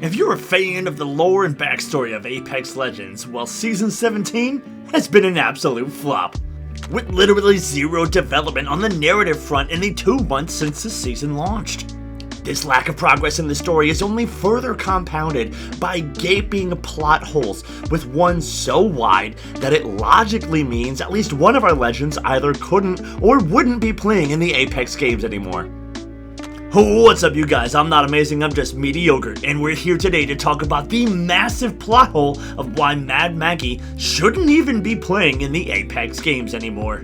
If you're a fan of the lore and backstory of Apex Legends, well, Season 17 has been an absolute flop, with literally zero development on the narrative front in the 2 months since the season launched. This lack of progress in the story is only further compounded by gaping plot holes, with one so wide that it logically means at least one of our legends either couldn't or wouldn't be playing in the Apex games anymore. What's up, you guys? I'm not amazing, I'm just mediocre, and we're here today to talk about the massive plot hole of why Mad Maggie shouldn't even be playing in the Apex games anymore.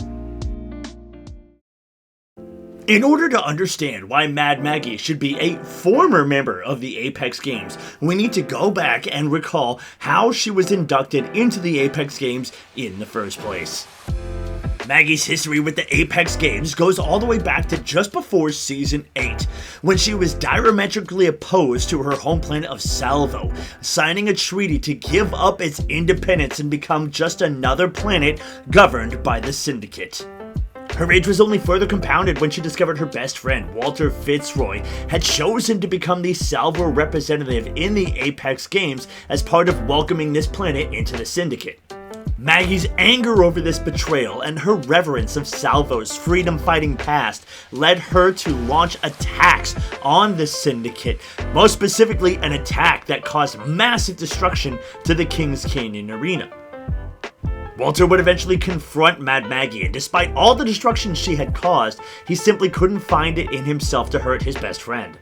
In order to understand why Mad Maggie should be a former member of the Apex games, we need to go back and recall how she was inducted into the Apex games in the first place. Maggie's history with the Apex games goes all the way back to just before Season 8, when she was diametrically opposed to her home planet of Salvo, signing a treaty to give up its independence and become just another planet governed by the Syndicate. Her rage was only further compounded when she discovered her best friend, Walter Fitzroy, had chosen to become the Salvo representative in the Apex games as part of welcoming this planet into the Syndicate. Maggie's anger over this betrayal and her reverence of Salvo's freedom-fighting past led her to launch attacks on the Syndicate, most specifically an attack that caused massive destruction to the King's Canyon arena. Walter would eventually confront Mad Maggie, and despite all the destruction she had caused, he simply couldn't find it in himself to hurt his best friend.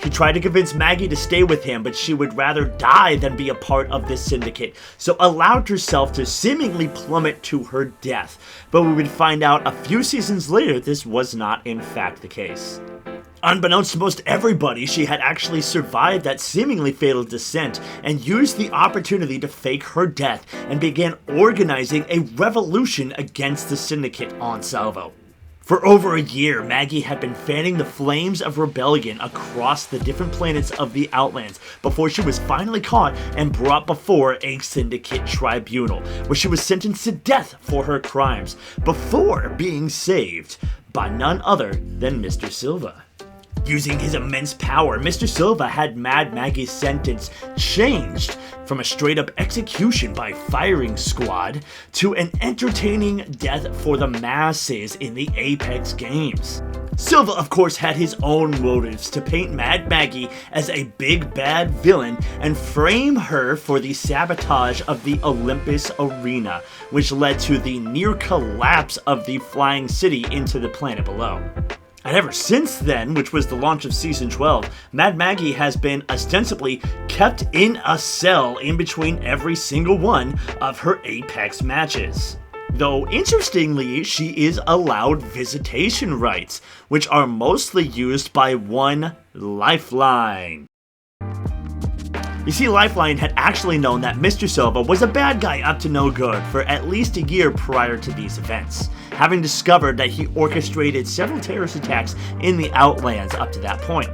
He tried to convince Maggie to stay with him, but she would rather die than be a part of this syndicate, so allowed herself to seemingly plummet to her death. But we would find out a few seasons later this was not in fact the case. Unbeknownst to most everybody, she had actually survived that seemingly fatal descent and used the opportunity to fake her death and began organizing a revolution against the Syndicate on Salvo. For over a year, Maggie had been fanning the flames of rebellion across the different planets of the Outlands before she was finally caught and brought before a Syndicate tribunal, where she was sentenced to death for her crimes, before being saved by none other than Mr. Silva. Using his immense power, Mr. Silva had Mad Maggie's sentence changed from a straight-up execution by firing squad to an entertaining death for the masses in the Apex games. Silva, of course, had his own motives to paint Mad Maggie as a big bad villain and frame her for the sabotage of the Olympus arena, which led to the near collapse of the flying city into the planet below. And ever since then, which was the launch of Season 12, Mad Maggie has been ostensibly kept in a cell in between every single one of her Apex matches. Though, interestingly, she is allowed visitation rights, which are mostly used by one Lifeline. You see, Lifeline had actually known that Mr. Silva was a bad guy up to no good for at least a year prior to these events, having discovered that he orchestrated several terrorist attacks in the Outlands up to that point.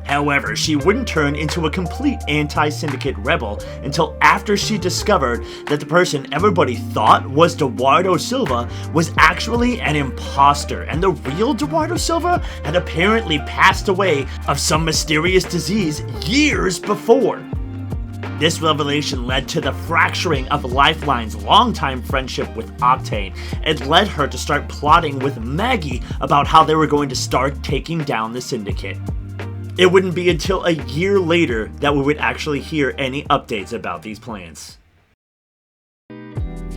However, she wouldn't turn into a complete anti-syndicate rebel until after she discovered that the person everybody thought was Eduardo Silva was actually an imposter, and the real Eduardo Silva had apparently passed away of some mysterious disease years before. This revelation led to the fracturing of Lifeline's longtime friendship with Octane, and led her to start plotting with Maggie about how they were going to start taking down the Syndicate. It wouldn't be until a year later that we would actually hear any updates about these plans.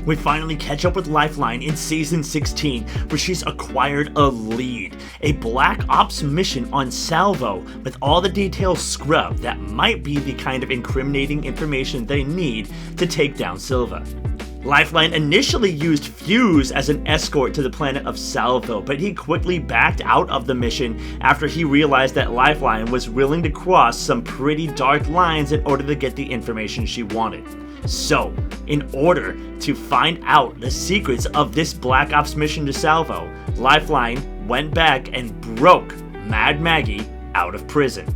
We finally catch up with Lifeline in Season 16, where she's acquired a lead, a Black Ops mission on Salvo, with all the details scrubbed that might be the kind of incriminating information they need to take down Silva. Lifeline initially used Fuse as an escort to the planet of Salvo, but he quickly backed out of the mission after he realized that Lifeline was willing to cross some pretty dark lines in order to get the information she wanted. So, in order to find out the secrets of this Black Ops mission to Salvo, Lifeline went back and broke Mad Maggie out of prison.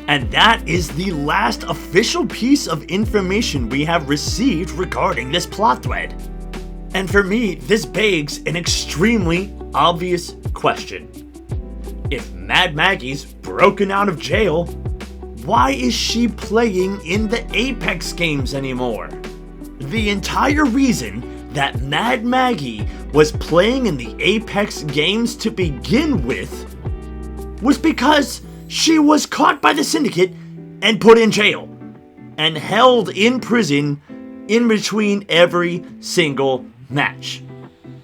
And that is the last official piece of information we have received regarding this plot thread. And for me, this begs an extremely obvious question. If Mad Maggie's broken out of jail, why is she playing in the Apex games anymore? The entire reason that Mad Maggie was playing in the Apex games to begin with was because she was caught by the Syndicate and put in jail and held in prison in between every single match.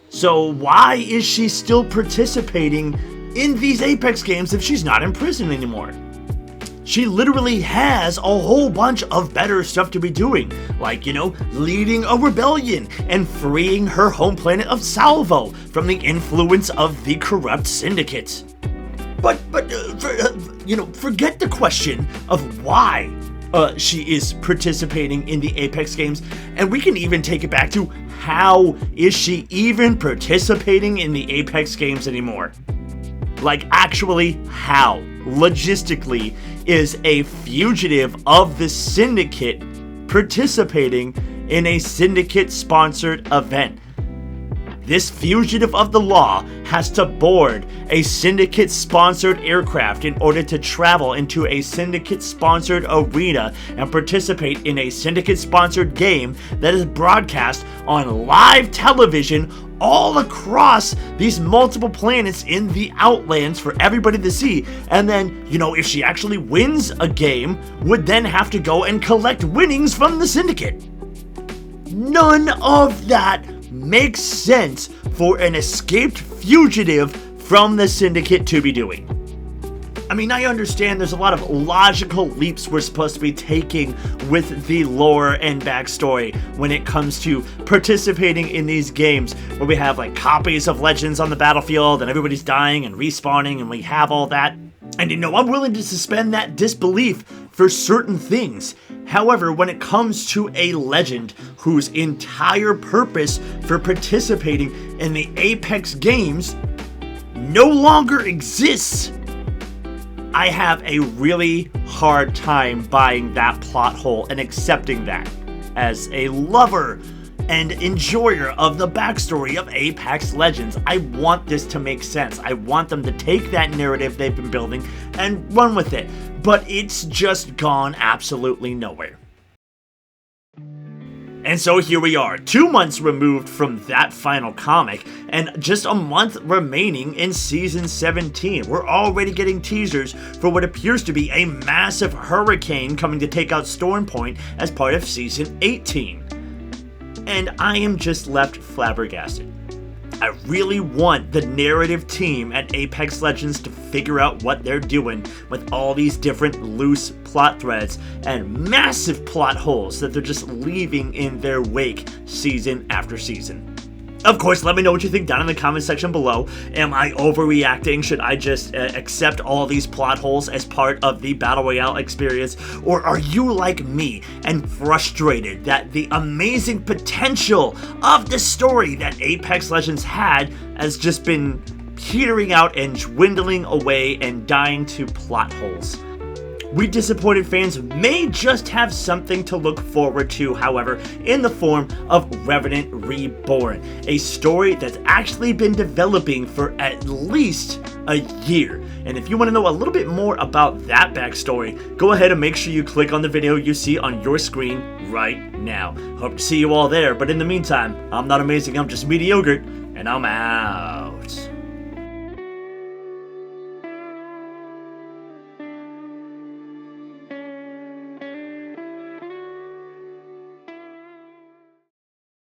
So why is she still participating in these Apex games if she's not in prison anymore? She literally has a whole bunch of better stuff to be doing, like, leading a rebellion and freeing her home planet of Salvo from the influence of the corrupt Syndicate. But forget the question of why she is participating in the Apex games, and we can even take it back to how is she even participating in the Apex games anymore? Like, actually, how? Logistically, is a fugitive of the Syndicate participating in a Syndicate-sponsored event? This fugitive of the law has to board a Syndicate-sponsored aircraft in order to travel into a Syndicate-sponsored arena and participate in a Syndicate-sponsored game that is broadcast on live television all across these multiple planets in the Outlands for everybody to see. And then, if she actually wins a game, would then have to go and collect winnings from the Syndicate. None of that makes sense for an escaped fugitive from the Syndicate to be doing. I mean, I understand there's a lot of logical leaps we're supposed to be taking with the lore and backstory when it comes to participating in these games where we have like copies of Legends on the battlefield and everybody's dying and respawning and we have all that. And I'm willing to suspend that disbelief for certain things. However, when it comes to a legend whose entire purpose for participating in the Apex games no longer exists, I have a really hard time buying that plot hole and accepting that. As a lover and enjoyer of the backstory of Apex Legends, I want this to make sense. I want them to take that narrative they've been building and run with it. But it's just gone absolutely nowhere. And so here we are, 2 months removed from that final comic, and just a month remaining in Season 17. We're already getting teasers for what appears to be a massive hurricane coming to take out Storm Point as part of Season 18. And I am just left flabbergasted. I really want the narrative team at Apex Legends to figure out what they're doing with all these different loose plot threads and massive plot holes that they're just leaving in their wake season after season. Of course, let me know what you think down in the comment section below. Am I overreacting? Should I just accept all these plot holes as part of the Battle Royale experience? Or are you like me and frustrated that the amazing potential of the story that Apex Legends had has just been petering out and dwindling away and dying to plot holes? We disappointed fans may just have something to look forward to, however, in the form of Revenant Reborn, a story that's actually been developing for at least a year. And if you want to know a little bit more about that backstory, go ahead and make sure you click on the video you see on your screen right now. Hope to see you all there, but in the meantime, I'm not amazing, I'm just mediocre, and I'm out.